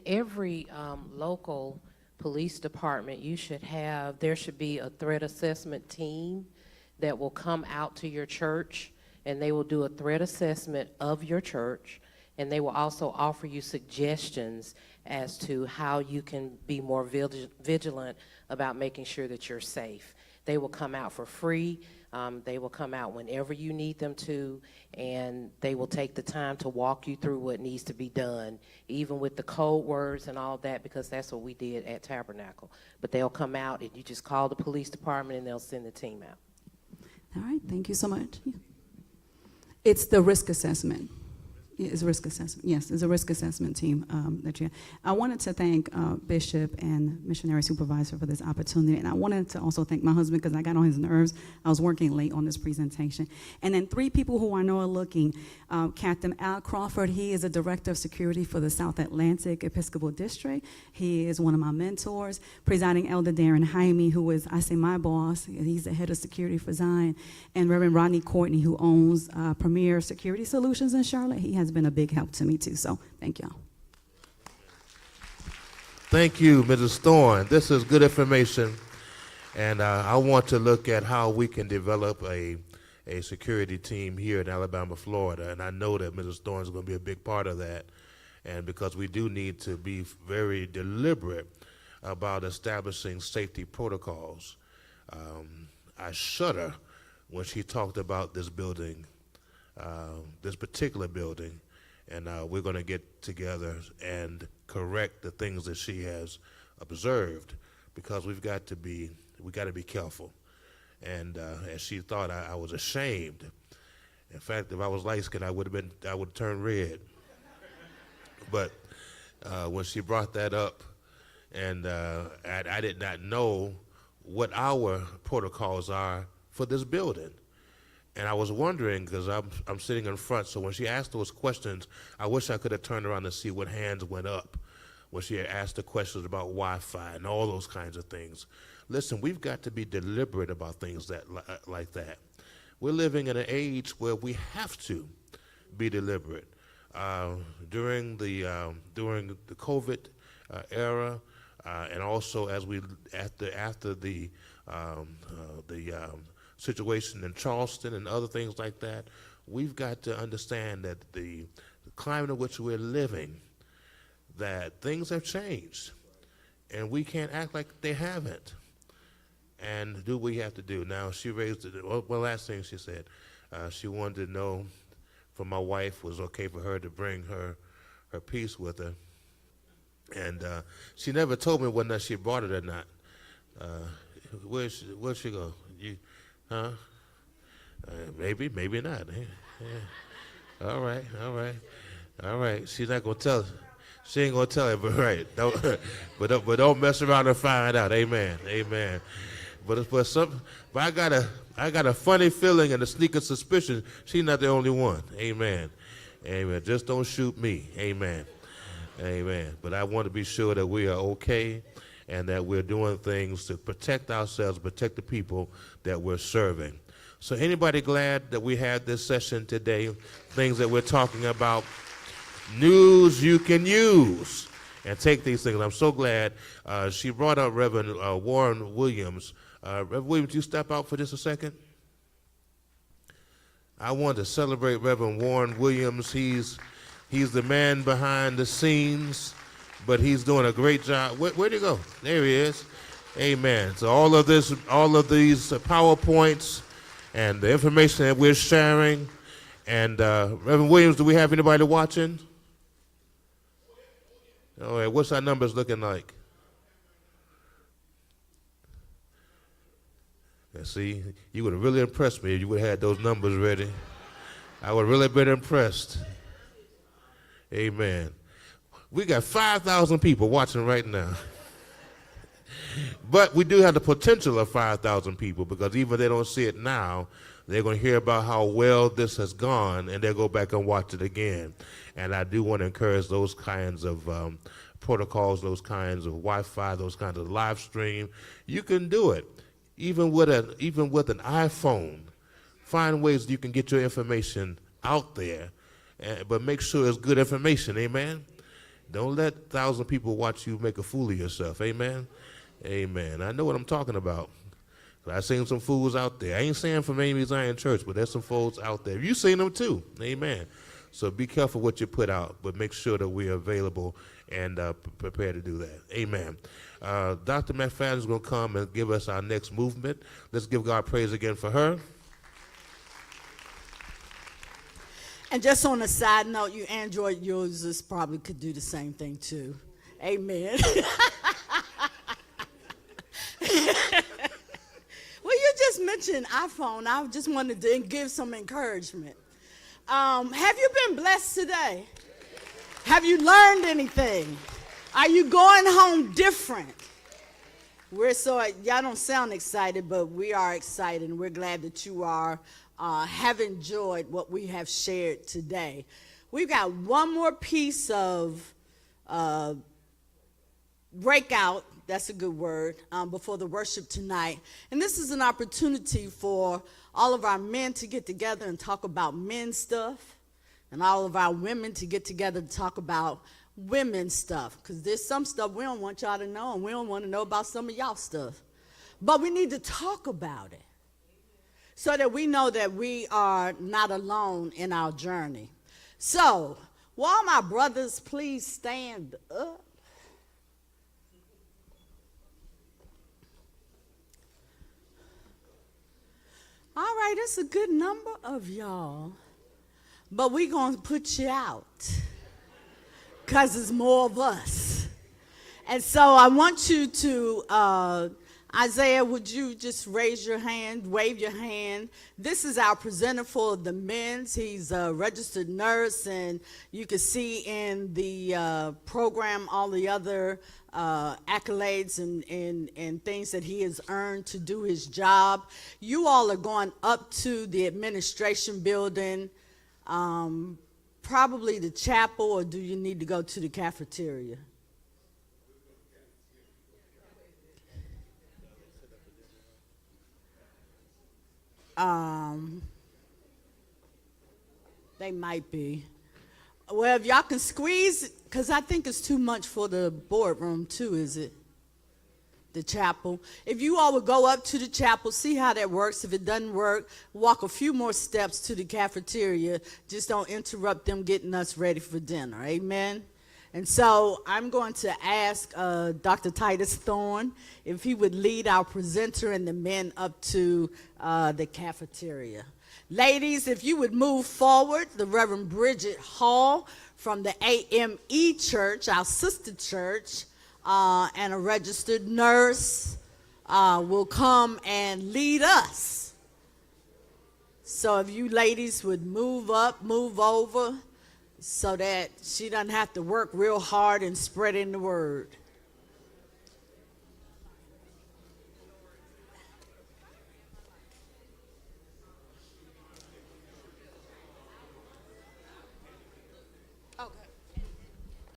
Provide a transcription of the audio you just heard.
every local police department, there should be a threat assessment team that will come out to your church, and they will do a threat assessment of your church, and they will also offer you suggestions as to how you can be more vigilant about making sure that you're safe. They will come out for free. They will come out whenever you need them to, and they will take the time to walk you through what needs to be done, even with the code words and all that, because that's what we did at Tabernacle. But they'll come out, and you just call the police department, and they'll send the team out. All right, thank you so much. It's the risk assessment. It's a risk assessment. Yes, it's a risk assessment team that you have. I wanted to thank Bishop and Missionary Supervisor for this opportunity, and I wanted to also thank my husband because I got on his nerves. I was working late on this presentation. And then 3 people who I know are looking. Captain Al Crawford, he is a Director of Security for the South Atlantic Episcopal District. He is one of my mentors. Presiding Elder Darren Jaime, who is, I say, my boss. He's the head of security for Zion. And Reverend Rodney Courtney, who owns Premier Security Solutions in Charlotte. He has been a big help to me too, so thank y'all. Thank you, Mrs. Thorne. This is good information, and I want to look at how we can develop a security team here in Alabama, Florida, and I know that Mrs. Thorne is going to be a big part of that, and because we do need to be very deliberate about establishing safety protocols. I shudder when she talked about this building, this particular building, and we're going to get together and correct the things that she has observed, because we got to be careful. And as she thought, I was ashamed. In fact, if I was light-skinned, I would turn red. But when she brought that up, and I did not know what our protocols are for this building. And I was wondering, because I'm sitting in front, so when she asked those questions, I wish I could have turned around to see what hands went up when she had asked the questions about Wi-Fi and all those kinds of things. Listen, we've got to be deliberate about things like that. We're living in an age where we have to be deliberate. During the COVID era, and also as we after the situation in Charleston and other things like that, we've got to understand that the climate in which we're living, that things have changed, and we can't act like they haven't, and do what we have to do. Now, she raised it. Well, last thing she said, she wanted to know from my wife was okay for her to bring her piece with her, and she never told me whether she brought it or not. Where'd she go? Huh? Maybe not. Yeah. All right. She's not gonna tell. She ain't gonna tell it, but right. But don't mess around and find out. Amen. But I got a funny feeling and a sneaking suspicion she's not the only one. Amen. Just don't shoot me. Amen. But I want to be sure that we are okay, and that we're doing things to protect ourselves, protect the people that we're serving. So anybody glad that we had this session today? Things that we're talking about, news you can use, and take these things. I'm so glad she brought up Reverend Warren Williams. Reverend Williams, you step out for just a second? I want to celebrate Reverend Warren Williams. He's the man behind the scenes, but he's doing a great job. Where'd he go? There he is. Amen. So all of these PowerPoints and the information that we're sharing, and Reverend Williams, do we have anybody watching? All right, what's our numbers looking like? See, you would have really impressed me if you would have had those numbers ready. I would have really been impressed. Amen. We got 5,000 people watching right now. But we do have the potential of 5,000 people, because even if they don't see it now, they're going to hear about how well this has gone, and they'll go back and watch it again. And I do want to encourage those kinds of protocols, those kinds of Wi-Fi, those kinds of live stream. You can do it. Even with an iPhone, find ways you can get your information out there, but make sure it's good information, amen? Don't let 1,000 people watch you make a fool of yourself. Amen? Amen. I know what I'm talking about. I seen some fools out there. I ain't saying from Amy Zion Church, but there's some folks out there. You seen them too. Amen. So be careful what you put out, but make sure that we're available and prepared to do that. Amen. Dr. McFadden is going to come and give us our next movement. Let's give God praise again for her. And just on a side note, you Android users probably could do the same thing too. Amen. Well, you just mentioned iPhone. I just wanted to give some encouragement. Have you been blessed today? Have you learned anything? Are you going home different? Y'all don't sound excited, but we are excited, and we're glad that you have enjoyed what we have shared today. We've got one more piece of breakout, that's a good word, before the worship tonight. And this is an opportunity for all of our men to get together and talk about men's stuff, and all of our women to get together to talk about women's stuff, because there's some stuff we don't want y'all to know, and we don't want to know about some of y'all stuff. But we need to talk about it so that we know that we are not alone in our journey. So, will all my brothers please stand up? All right, it's a good number of y'all, but we're going to put you out because it's more of us. And so I want you to, Isaiah, would you just raise your hand, wave your hand? This is our presenter for the men's. He's a registered nurse, and you can see in the program all the other accolades and things that he has earned to do his job. You all are going up to the administration building, probably the chapel, or do you need to go to the cafeteria? They might be. Well, if y'all can squeeze, because I think it's too much for the boardroom too, is it? The chapel. If you all would go up to the chapel, see how that works. If it doesn't work, walk a few more steps to the cafeteria. Just don't interrupt them getting us ready for dinner. Amen? And so I'm going to ask Dr. Titus Thorne if he would lead our presenter and the men up to the cafeteria. Ladies, if you would move forward, the Reverend Bridget Hall from the AME Church, our sister church, and a registered nurse will come and lead us. So if you ladies would move up, move over, so that she doesn't have to work real hard and spreading the word.